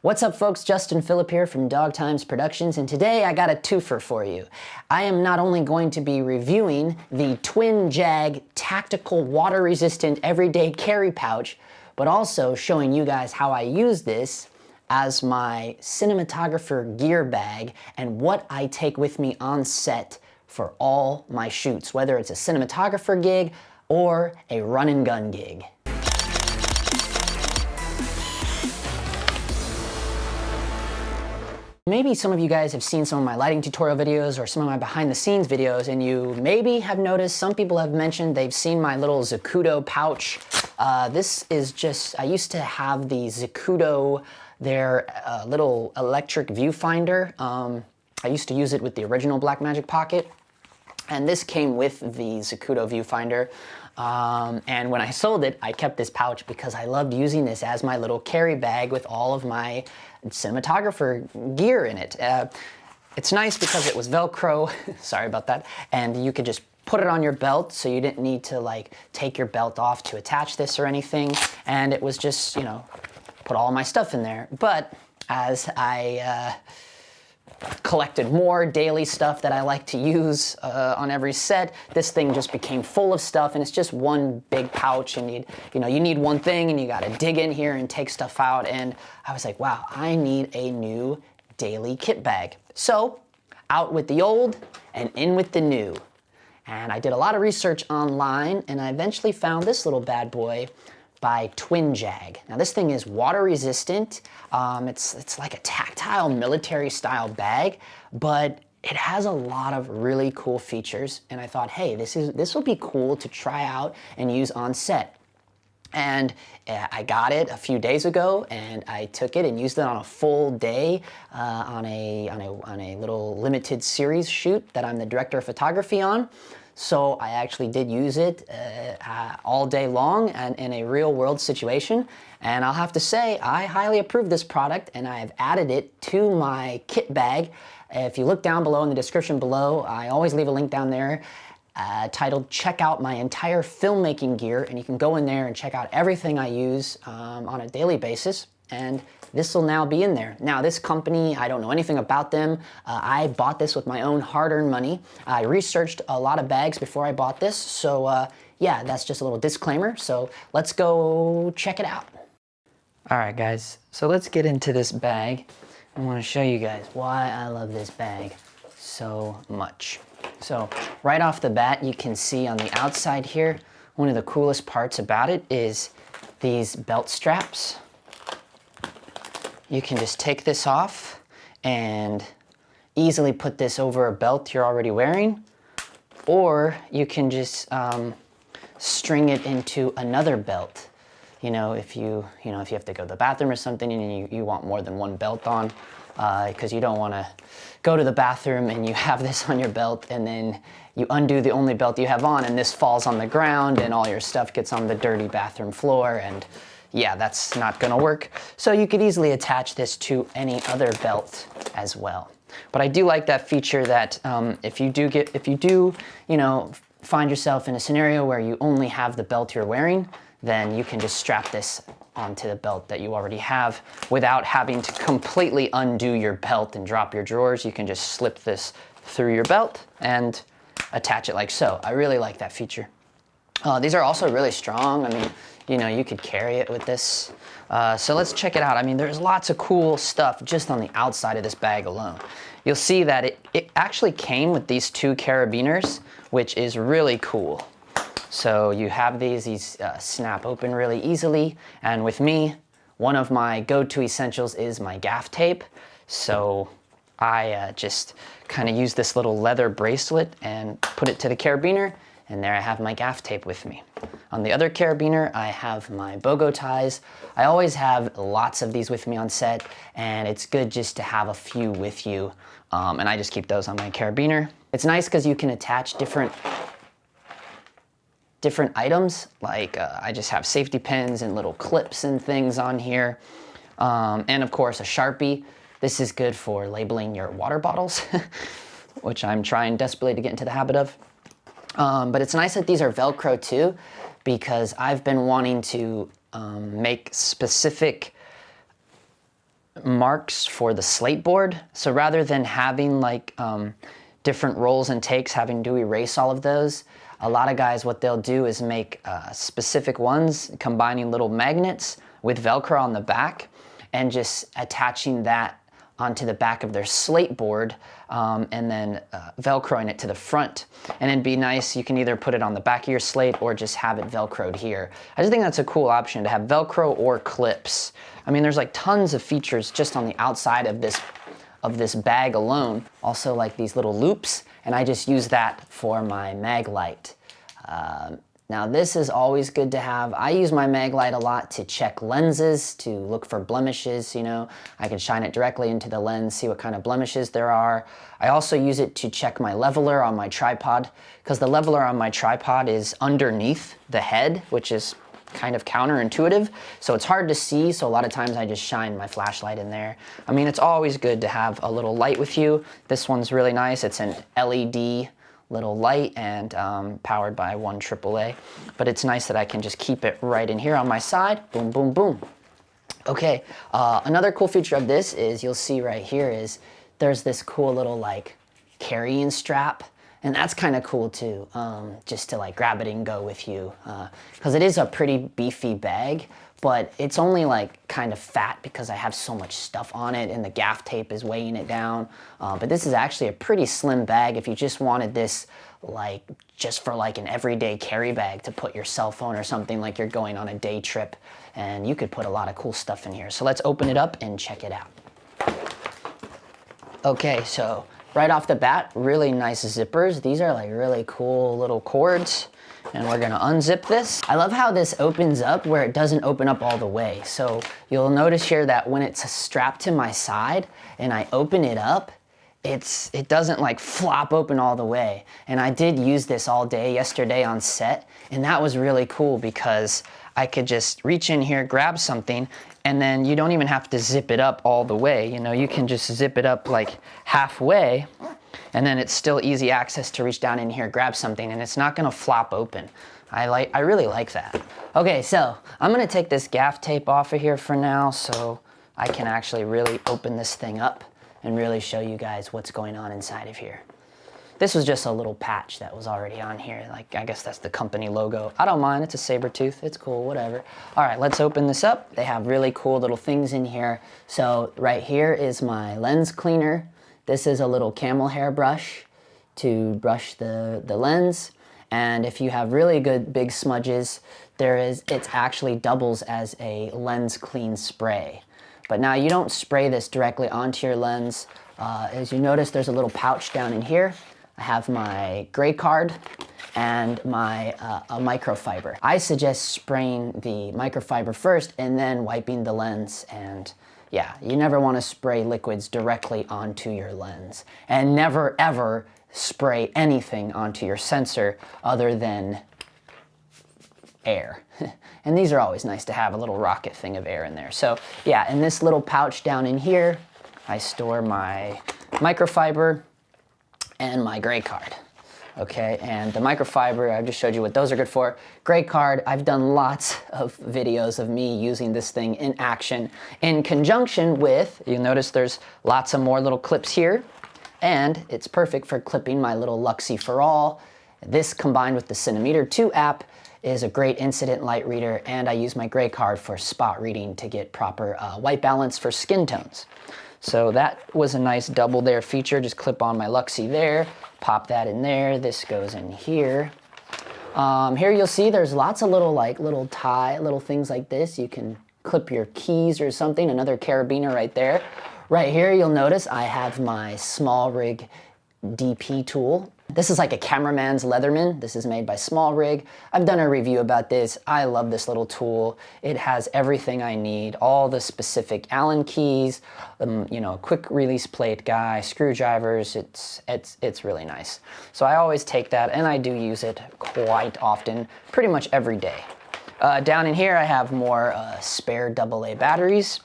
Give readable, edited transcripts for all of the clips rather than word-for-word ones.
What's up folks, Justin Phillip here from Dog Times Productions, and today I got a twofer for you. I am not only going to be reviewing the TwinJag tactical water-resistant everyday carry pouch, but also showing you guys how I use this as my cinematographer gear bag and what I take with me on set for all my shoots, whether it's a cinematographer gig or a run and gun gig. Maybe some of you guys have seen some of my lighting tutorial videos or some of my behind the scenes videos, and you maybe have noticed, some people have mentioned they've seen my little Zacuto pouch. This is just, I used to have the Zacuto, their little electric viewfinder. I used to use it with the original Blackmagic Pocket, and this came with the Zacuto viewfinder. And when I sold it, I kept this pouch because I loved using this as my little carry bag with all of my cinematographer gear in it. It's nice because it was Velcro, sorry about that, and you could just put it on your belt, so you didn't need to like take your belt off to attach this or anything, and it was just, you know, put all my stuff in there. But as I collected more daily stuff that I like to use on every set, this thing just became full of stuff, and it's just one big pouch, and you need one thing and you gotta dig in here and take stuff out, and I was like, wow, I need a new daily kit bag. So out with the old and in with the new. And I did a lot of research online, and I eventually found this little bad boy by TwinJag. Now this thing is water resistant. It's like a tactile military style bag, but it has a lot of really cool features, and I thought, hey, this will be cool to try out and use on set. And I got it a few days ago, and I took it and used it on a full day on a little limited series shoot that I'm the director of photography on. So I actually did use it all day long and in a real world situation. And I'll have to say, I highly approve this product, and I have added it to my kit bag. If you look down below in the description below, I always leave a link down there titled "Check out my entire filmmaking gear," and you can go in there and check out everything I use on a daily basis. And this will now be in there. Now this company, I don't know anything about them. I bought this with my own hard-earned money. I researched a lot of bags before I bought this, so yeah, that's just a little disclaimer. So let's go check it out. All right guys, so let's get into this bag. I want to show you guys why I love this bag so much. So right off the bat, you can see on the outside here, one of the coolest parts about it is these belt straps. You can just take this off and easily put this over a belt you're already wearing, or you can just string it into another belt. If you have to go to the bathroom or something and you want more than one belt on, because you don't want to go to the bathroom and you have this on your belt and then you undo the only belt you have on and this falls on the ground and all your stuff gets on the dirty bathroom floor, and yeah, that's not gonna work. So you could easily attach this to any other belt as well. But I do like that feature that if you do find yourself in a scenario where you only have the belt you're wearing, then you can just strap this onto the belt that you already have without having to completely undo your belt and drop your drawers. You can just slip this through your belt and attach it like so. I really like that feature. These are also really strong. I mean, you could carry it with this. So let's check it out. I mean, there's lots of cool stuff just on the outside of this bag alone. You'll see that it actually came with these two Carabiners, which is really cool. So you have these snap open really easily. And with me, one of my go-to essentials is my Gaff Tape. So I just kind of use this little leather bracelet and put it to the Carabiner, and there I have my Gaff Tape with me. On the other Carabiner, I have my Bogo Ties. I always have lots of these with me on set, and it's good just to have a few with you. And I just keep those on my Carabiner. It's nice because you can attach different items, like I just have safety pins and little clips and things on here. And of course a Sharpie. This is good for labeling your water bottles, which I'm trying desperately to get into the habit of. But it's nice that these are Velcro too, because I've been wanting to make specific marks for the slate board. So rather than having like different rolls and takes, having to erase all of those, a lot of guys, what they'll do is make specific ones, combining little magnets with Velcro on the back and just attaching that onto the back of their slate board and then Velcroing it to the front. And it'd be nice, you can either put it on the back of your slate or just have it Velcroed here. I just think that's a cool option to have Velcro or clips. I mean, there's like tons of features just on the outside of this bag alone. Also like these little loops, and I just use that for my Maglite. Now this is always good to have. I use my Maglite a lot to check lenses, to look for blemishes, you know. I can shine it directly into the lens, see what kind of blemishes there are. I also use it to check my leveler on my tripod, because the leveler on my tripod is underneath the head, which is kind of counterintuitive, so it's hard to see, so a lot of times I just shine my flashlight in there. I mean, it's always good to have a little light with you. This one's really nice. It's an LED little light and powered by one AAA, but it's nice that I can just keep it right in here on my side. Boom, boom, boom. Okay, another cool feature of this is, you'll see right here, is there's this cool little like carrying strap, and that's kind of cool too, just to like grab it and go with you, because it is a pretty beefy bag, but it's only like kind of fat because I have so much stuff on it and the gaff tape is weighing it down. But this is actually a pretty slim bag if you just wanted this like just for like an everyday carry bag to put your cell phone or something, like you're going on a day trip, and you could put a lot of cool stuff in here. So let's open it up and check it out. Okay, so right off the bat, really nice zippers. These are like really cool little cords. And we're gonna unzip this. I love how this opens up where it doesn't open up all the way. So you'll notice here that when it's strapped to my side and I open it up, it doesn't like flop open all the way. And I did use this all day yesterday on set, and that was really cool because I could just reach in here, grab something, and then you don't even have to zip it up all the way. You know, you can just zip it up like halfway, and then it's still easy access to reach down in here, grab something, and it's not gonna flop open. I really like that. Okay, so I'm gonna take this gaff tape off of here for now so I can actually really open this thing up and really show you guys what's going on inside of here. This was just a little patch that was already on here. Like, I guess that's the company logo. I don't mind, it's a saber tooth, it's cool, whatever. All right, let's open this up. They have really cool little things in here. So right here is my lens cleaner. This is a little camel hair brush to brush the lens. And if you have really good big smudges, it actually doubles as a lens clean spray. But now you don't spray this directly onto your lens. As you notice, there's a little pouch down in here. I have my gray card and my a microfiber. I suggest spraying the microfiber first and then wiping the lens. And yeah, you never want to spray liquids directly onto your lens. And never ever spray anything onto your sensor other than air. And these are always nice to have a little rocket thing of air in there. So yeah, in this little pouch down in here, I store my microfiber and my gray card. Okay, and the microfiber, I just showed you what those are good for. Gray card, I've done lots of videos of me using this thing in action in conjunction with, you'll notice there's lots of more little clips here, and it's perfect for clipping my little Luxie for All. This combined with the Cinemeter 2 app is a great incident light reader, and I use my gray card for spot reading to get proper white balance for skin tones. So that was a nice double there feature. Just clip on my Luxie there, pop that in there. This goes in here. Here you'll see there's lots of little tie, little things like this. You can clip your keys or something, another carabiner right there. Right here you'll notice I have my small rig DP tool. This is like a cameraman's Leatherman. This is made by Small Rig. I've done a review about this. I love this little tool. It has everything I need, all the specific Allen keys, you know, quick release plate guy, screwdrivers. It's really nice. So I always take that, and I do use it quite often, pretty much every day. Down in here I have more spare AA batteries.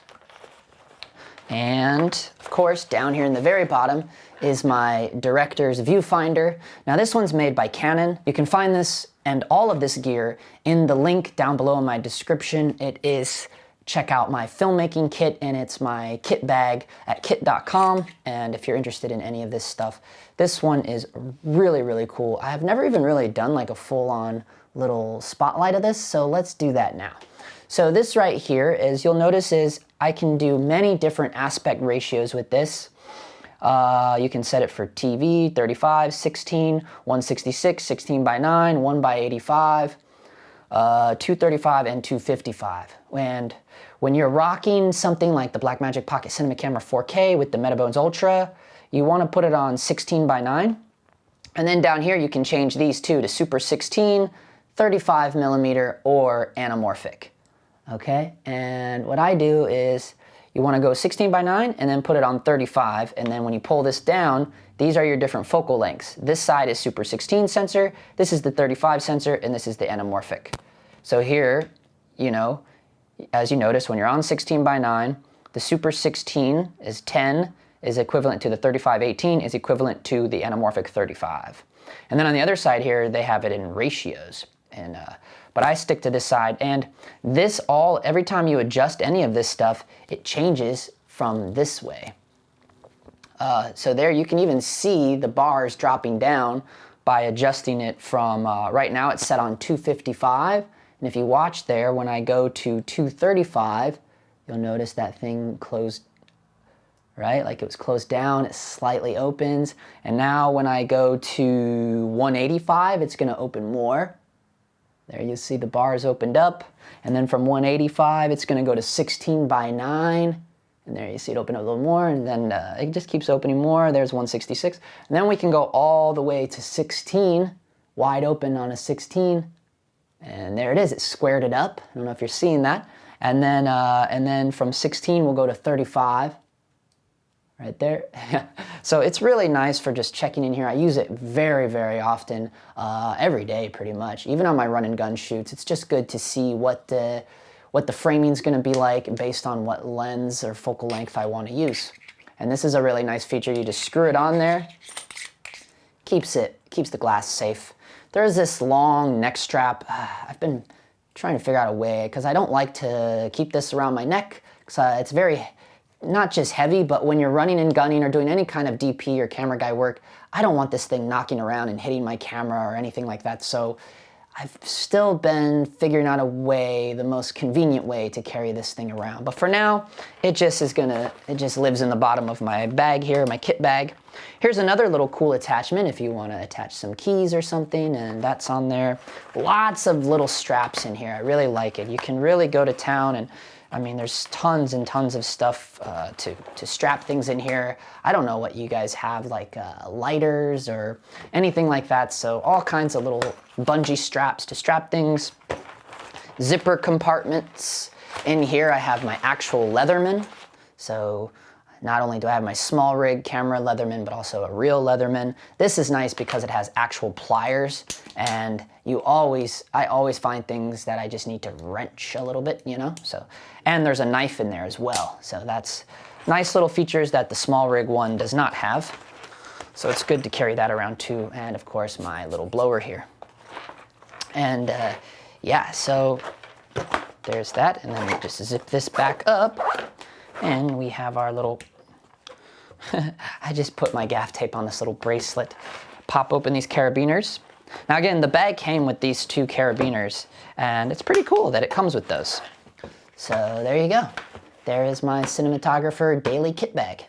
And of course, down here in the very bottom is my director's viewfinder. Now this one's made by Canon. You can find this and all of this gear in the link down below in my description. It is check out my filmmaking kit, and it's my kit bag at kit.com. And if you're interested in any of this stuff, this one is really, really cool. I have never even really done like a full-on little spotlight of this, so let's do that now. So this right here is, you'll notice, is I can do many different aspect ratios with this. You can set it for TV, 35, 16, 166, 16 by 9, 1 by 85, 235, and 255. And when you're rocking something like the Blackmagic Pocket Cinema Camera 4K with the Metabones Ultra, you want to put it on 16 by 9. And then down here you can change these two to Super 16, 35 millimeter, or anamorphic. Okay, and what I do is, you want to go 16 by 9 and then put it on 35, and then when you pull this down, these are your different focal lengths. This side is Super 16 sensor, this is the 35 sensor, and this is the anamorphic. So here, you know, as you notice, when you're on 16 by 9, the Super 16 is 10, is equivalent to the 35-18, is equivalent to the anamorphic 35. And then on the other side here, they have it in ratios. And but I stick to this side, and this every time you adjust any of this stuff, it changes from this way. So there you can even see the bars dropping down by adjusting it from, right now it's set on 255, and if you watch there, when I go to 235, you'll notice that thing closed, right? Like it was closed down, it slightly opens, and now when I go to 185, it's gonna open more. There you see the bars opened up, and then from 185 it's going to go to 16 by 9, and there you see it open up a little more, and then it just keeps opening more. There's 166, and then we can go all the way to 16, wide open on a 16, and there it is. It squared it up. I don't know if you're seeing that, and then from 16 we'll go to 35. Right there. So it's really nice for just checking in here. I use it very, very often, every day pretty much. Even on my run and gun shoots, it's just good to see what the framing's gonna be like based on what lens or focal length I want to use. And this is a really nice feature. You just screw it on there, keeps the glass safe. There's this long neck strap. I've been trying to figure out a way, because I don't like to keep this around my neck, because it's very, not just heavy, but when you're running and gunning or doing any kind of DP or camera guy work, I don't want this thing knocking around and hitting my camera or anything like that. So I've still been figuring out a way, the most convenient way to carry this thing around. But for now, it just lives in the bottom of my bag here, my kit bag. Here's another little cool attachment if you want to attach some keys or something, and that's on there. Lots of little straps in here. I really like it. You can really go to town, and I mean, there's tons and tons of stuff to strap things in here. I don't know what you guys have, like lighters or anything like that. So all kinds of little bungee straps to strap things. Zipper compartments. In here I have my actual Leatherman. So not only do I have my small rig camera Leatherman, but also a real Leatherman. This is nice because it has actual pliers, and I always find things that I just need to wrench a little bit, you know? So, and there's a knife in there as well. So that's nice little features that the small rig one does not have. So it's good to carry that around too. And of course my little blower here. And yeah, so there's that. And then we just zip this back up. And we have our little, I just put my gaff tape on this little bracelet. Pop open these carabiners. Now again, the bag came with these two carabiners, and it's pretty cool that it comes with those. So there you go. There is my Cinematographer daily kit bag.